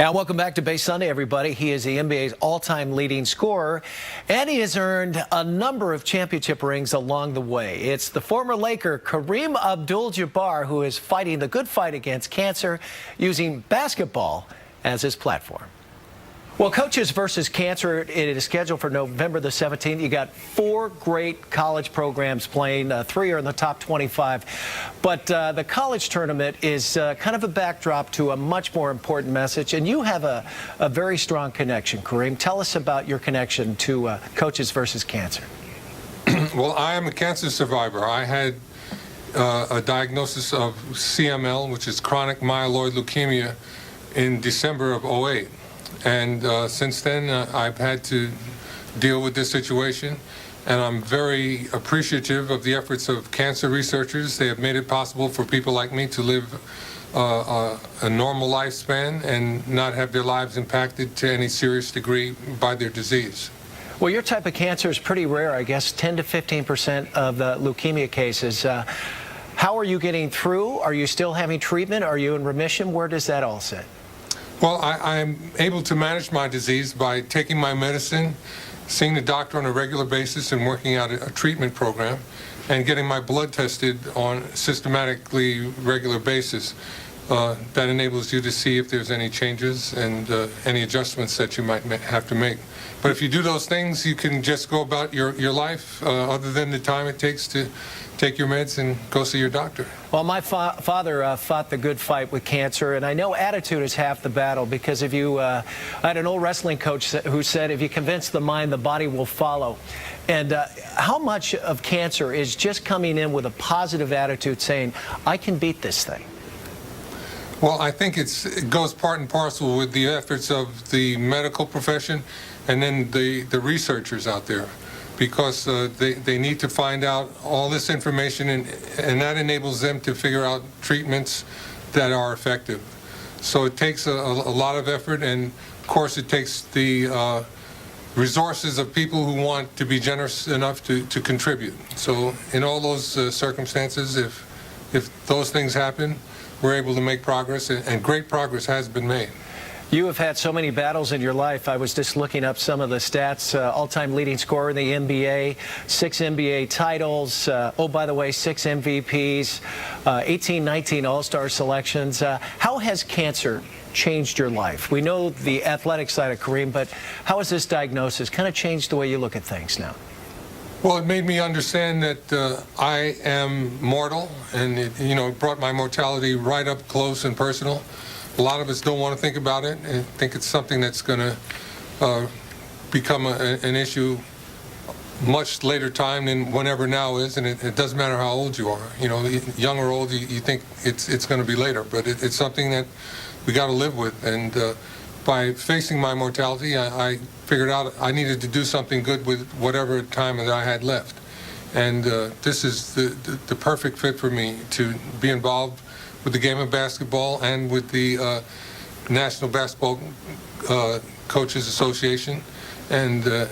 And welcome back to Bay Sunday, everybody. He is the NBA's all-time leading scorer, and he has earned a number of championship rings along the way. It's the former Laker, Kareem Abdul-Jabbar, who is fighting the good fight against cancer using basketball as his platform. Well, Coaches versus Cancer, it is scheduled for November the 17th. You got 4 great college programs playing. 3 are in the top 25. But the college tournament is kind of a backdrop to a much more important message. And you have a very strong connection, Kareem. Tell us about your connection to Coaches versus Cancer. Well, I am a cancer survivor. I had a diagnosis of CML, which is chronic myeloid leukemia, in December of '08. And since then, I've had to deal with this situation, and I'm very appreciative of the efforts of cancer researchers. They have made it possible for people like me to live a normal lifespan and not have their lives impacted to any serious degree by their disease. Well, your type of cancer is pretty rare, I guess, 10 to 15% of the leukemia cases. How are you getting through? Are you still having treatment? Are you in remission? Where does that all sit? Well, I'm able to manage my disease by taking my medicine, seeing the doctor on a regular basis and working out a treatment program, and getting my blood tested on a systematically regular basis. That enables you to see if there's any changes and any adjustments that you might have to make. But if you do those things, you can just go about your life other than the time it takes to take your meds and go see your doctor. Well, my father fought the good fight with cancer, and I know attitude is half the battle, because if you, I had an old wrestling coach who said, if you convince the mind, the body will follow. And how much of cancer is just coming in with a positive attitude saying, I can beat this thing? Well, I think it goes part and parcel with the efforts of the medical profession and then the researchers out there, because they need to find out all this information, and that enables them to figure out treatments that are effective. So it takes a lot of effort, and of course it takes the resources of people who want to be generous enough to contribute. So in all those circumstances, if those things happen, we're able to make progress, and great progress has been made. You have had so many battles in your life. I was just looking up some of the stats. All-time leading scorer in the NBA, 6 NBA titles. Oh, by the way, 6 MVPs, 18, 19 All-Star selections. How has cancer changed your life? We know the athletic side of Kareem, but how has this diagnosis kind of changed the way you look at things now? Well, it made me understand that I am mortal, and it brought my mortality right up close and personal. A lot of us don't want to think about it and think it's something that's going to become an issue much later time than whenever now is, and it doesn't matter how old you are. Young or old, you think it's going to be later, but it's something that we got to live with. And by facing my mortality, I figured out I needed to do something good with whatever time that I had left. And this is the perfect fit for me to be involved with the game of basketball and with the National Basketball Coaches Association, and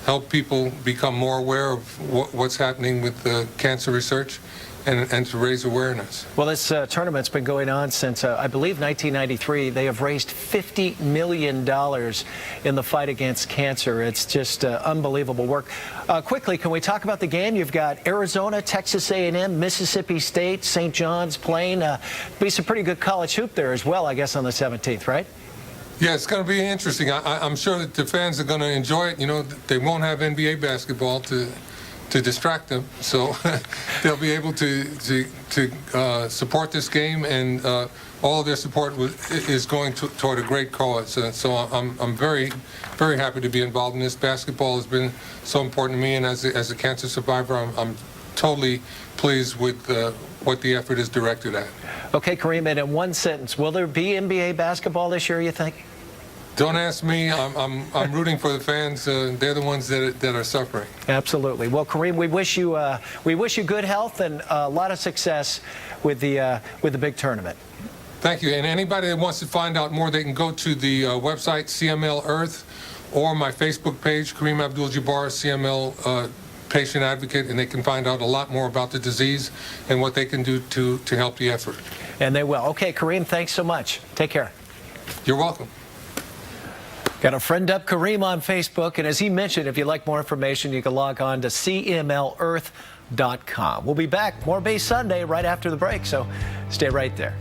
help people become more aware of what's happening with cancer research, and to raise awareness. Well, this tournament's been going on since, I believe, 1993. They have raised $50 million in the fight against cancer. It's just unbelievable work. Quickly, can we talk about the game? You've got Arizona, Texas A&M, Mississippi State, St. John's playing. Be some pretty good college hoop there as well, I guess, on the 17th, right? Yeah, it's going to be interesting. I'm sure that the fans are going to enjoy it. They won't have NBA basketball to distract them, so they'll be able to support this game, and all of their support is going toward a great cause. So I'm very, very happy to be involved in this. Basketball has been so important to me, and as a cancer survivor, I'm totally pleased with what the effort is directed at. Okay, Kareem, and in one sentence, will there be NBA basketball this year, you think? Don't ask me. I'm rooting for the fans. They're the ones that are suffering. Absolutely. Well, Kareem, we wish you good health and a lot of success with the big tournament. Thank you. And anybody that wants to find out more, they can go to the website CML Earth, or my Facebook page, Kareem Abdul-Jabbar, CML patient advocate, and they can find out a lot more about the disease and what they can do to help the effort. And they will. Okay, Kareem, thanks so much. Take care. You're welcome. Got to friend up Kareem on Facebook. And as he mentioned, if you'd like more information, you can log on to cmlearth.com. We'll be back more Bay Sunday right after the break, so stay right there.